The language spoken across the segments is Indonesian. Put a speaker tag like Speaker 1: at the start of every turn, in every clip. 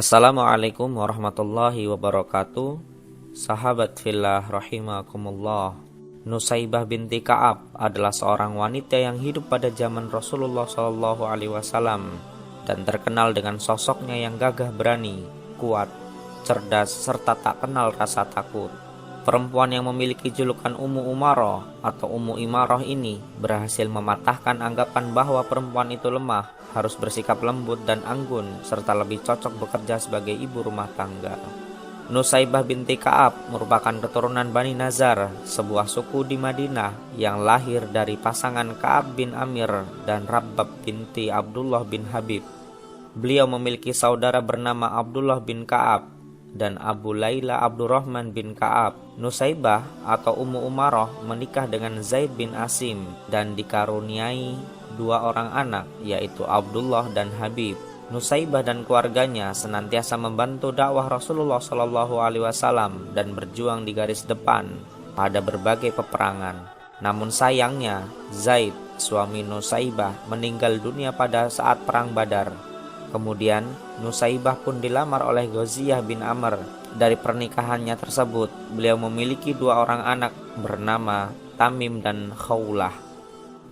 Speaker 1: Assalamualaikum warahmatullahi wabarakatuh. Sahabat fillah rahimakumullah. Nusaibah binti Ka'ab adalah seorang wanita yang hidup pada zaman Rasulullah SAW dan terkenal dengan sosoknya yang gagah berani, kuat, cerdas, serta tak kenal rasa takut. Perempuan yang memiliki julukan Ummu Umaroh atau Ummu Imaroh ini berhasil mematahkan anggapan bahwa perempuan itu lemah, harus bersikap lembut dan anggun, serta lebih cocok bekerja sebagai ibu rumah tangga. Nusaibah binti Ka'ab merupakan keturunan Bani Nazar, sebuah suku di Madinah yang lahir dari pasangan Ka'ab bin Amir dan Rabbab binti Abdullah bin Habib. Beliau memiliki saudara bernama Abdullah bin Ka'ab dan Abu Laila Abdurrahman bin Ka'ab. Nusaibah atau Ummu Umaroh menikah dengan Zaid bin Asim dan dikaruniai dua orang anak, yaitu Abdullah dan Habib. Nusaibah dan keluarganya senantiasa membantu dakwah Rasulullah SAW dan berjuang di garis depan pada berbagai peperangan. Namun sayangnya, Zaid, suami Nusaibah, meninggal dunia pada saat perang Badar. Kemudian Nusaibah pun dilamar oleh Ghaziyah bin Amr. Dari pernikahannya tersebut, beliau memiliki dua orang anak bernama Tamim dan Khawlah.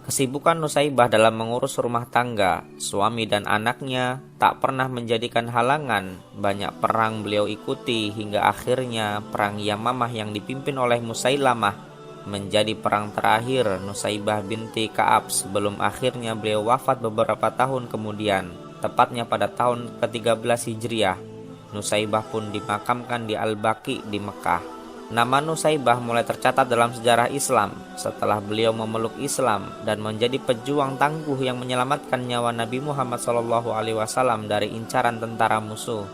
Speaker 1: Kesibukan Nusaibah dalam mengurus rumah tangga, suami dan anaknya tak pernah menjadikan halangan. Banyak perang beliau ikuti hingga akhirnya perang Yamamah yang dipimpin oleh Musailamah menjadi perang terakhir Nusaibah binti Ka'ab sebelum akhirnya beliau wafat beberapa tahun kemudian. Tepatnya pada tahun ke-13 Hijriah, Nusaibah pun dimakamkan di Al-Baqi di Mekah. Nama Nusaibah mulai tercatat dalam sejarah Islam setelah beliau memeluk Islam dan menjadi pejuang tangguh yang menyelamatkan nyawa Nabi Muhammad SAW dari incaran tentara musuh.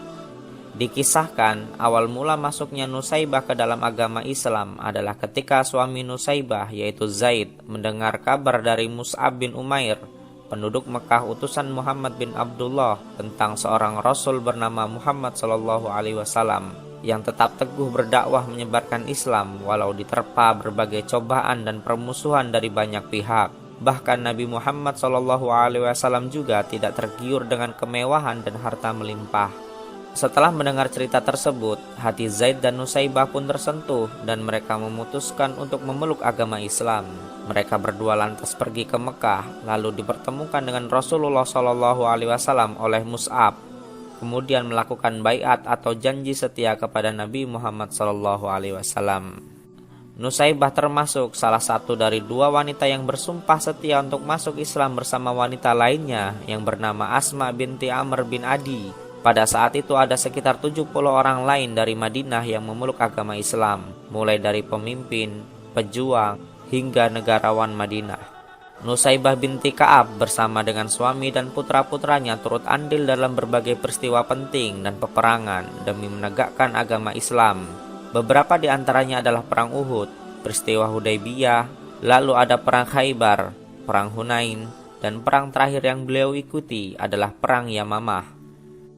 Speaker 1: Dikisahkan awal mula masuknya Nusaibah ke dalam agama Islam adalah ketika suami Nusaibah yaitu Zaid mendengar kabar dari Mus'ab bin Umair, penduduk Mekah utusan Muhammad bin Abdullah, tentang seorang Rasul bernama Muhammad SAW yang tetap teguh berdakwah menyebarkan Islam walau diterpa berbagai cobaan dan permusuhan dari banyak pihak. Bahkan Nabi Muhammad SAW juga tidak tergiur dengan kemewahan dan harta melimpah. Setelah mendengar cerita tersebut, hati Zaid dan Nusaibah pun tersentuh dan mereka memutuskan untuk memeluk agama Islam. Mereka berdua lantas pergi ke Mekah, lalu dipertemukan dengan Rasulullah SAW oleh Mus'ab, kemudian melakukan baiat atau janji setia kepada Nabi Muhammad SAW. Nusaibah termasuk salah satu dari dua wanita yang bersumpah setia untuk masuk Islam bersama wanita lainnya yang bernama Asma binti Amr bin Adi. Pada saat itu ada sekitar 70 orang lain dari Madinah yang memeluk agama Islam, mulai dari pemimpin, pejuang, hingga negarawan Madinah. Nusaibah binti Ka'ab bersama dengan suami dan putra-putranya turut andil dalam berbagai peristiwa penting dan peperangan demi menegakkan agama Islam. Beberapa di antaranya adalah Perang Uhud, peristiwa Hudaybiyah, lalu ada Perang Khaybar, Perang Hunain, dan perang terakhir yang beliau ikuti adalah Perang Yamamah.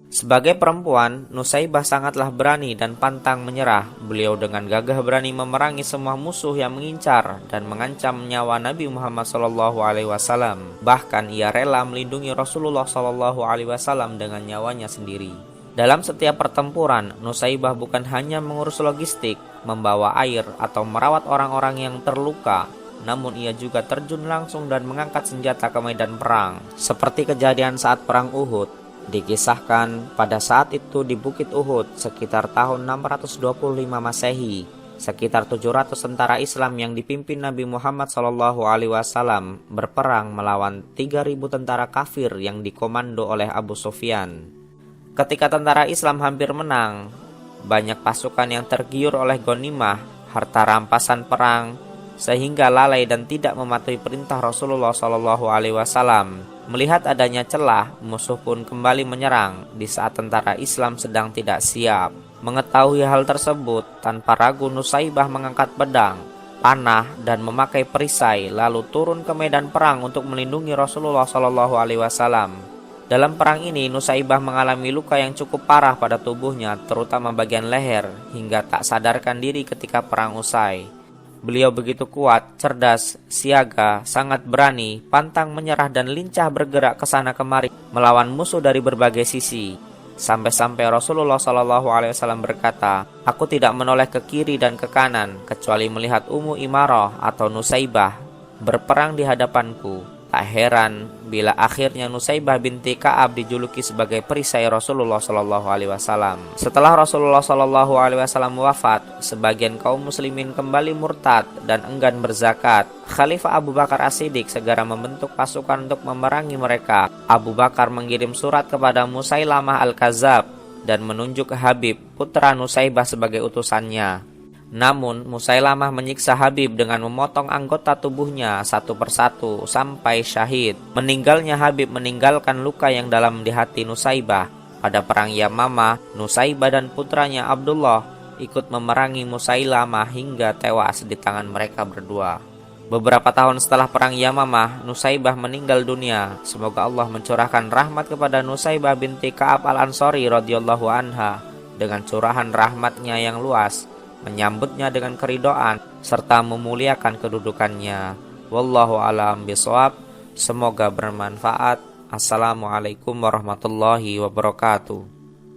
Speaker 1: Sebagai perempuan, Nusaibah sangatlah berani dan pantang menyerah. Beliau dengan gagah berani memerangi semua musuh yang mengincar dan mengancam nyawa Nabi Muhammad SAW. Bahkan ia rela melindungi Rasulullah SAW dengan nyawanya sendiri. Dalam setiap pertempuran, Nusaibah bukan hanya mengurus logistik, membawa air, atau merawat orang-orang yang terluka, namun ia juga terjun langsung dan mengangkat senjata ke medan perang. Seperti kejadian saat Perang Uhud. Dikisahkan pada saat itu di Bukit Uhud sekitar tahun 625 Masehi, sekitar 700 tentara Islam yang dipimpin Nabi Muhammad SAW berperang melawan 3.000 tentara kafir yang dikomando oleh Abu Sufyan. Ketika tentara Islam hampir menang, banyak pasukan yang tergiur oleh ghanimah, harta rampasan perang, sehingga lalai dan tidak mematuhi perintah Rasulullah SAW. Melihat adanya celah, musuh pun kembali menyerang di saat tentara Islam sedang tidak siap. Mengetahui hal tersebut, tanpa ragu Nusaibah mengangkat pedang, panah, dan memakai perisai, lalu turun ke medan perang untuk melindungi Rasulullah SAW. Dalam perang ini, Nusaibah mengalami luka yang cukup parah pada tubuhnya, terutama bagian leher, hingga tak sadarkan diri ketika perang usai. Beliau begitu kuat, cerdas, siaga, sangat berani, pantang menyerah dan lincah bergerak ke sana kemari melawan musuh dari berbagai sisi. Sampai-sampai Rasulullah SAW berkata, "Aku tidak menoleh ke kiri dan ke kanan kecuali melihat Ummu Imarah atau Nusaibah berperang di hadapanku." Tak heran bila akhirnya Nusaibah binti Ka'ab dijuluki sebagai perisai Rasulullah SAW. Setelah Rasulullah SAW wafat, sebagian kaum muslimin kembali murtad dan enggan berzakat. Khalifah Abu Bakar As-Siddiq segera membentuk pasukan untuk memerangi mereka. Abu Bakar mengirim surat kepada Musailamah Al-Kadzab dan menunjuk Habib, putra Nusaibah, sebagai utusannya. Namun, Musailamah menyiksa Habib dengan memotong anggota tubuhnya satu persatu sampai syahid. Meninggalnya Habib meninggalkan luka yang dalam di hati Nusaibah. Pada perang Yamamah, Nusaibah dan putranya Abdullah ikut memerangi Musailamah hingga tewas di tangan mereka berdua. Beberapa tahun setelah perang Yamamah, Nusaibah meninggal dunia. Semoga Allah mencurahkan rahmat kepada Nusaibah binti Ka'ab Al-Ansari radhiyallahu anha dengan curahan rahmatnya yang luas, menyambutnya dengan keridhaan serta memuliakan kedudukannya. Wallahu a'lam bishawab. Semoga bermanfaat. Assalamualaikum warahmatullahi wabarakatuh.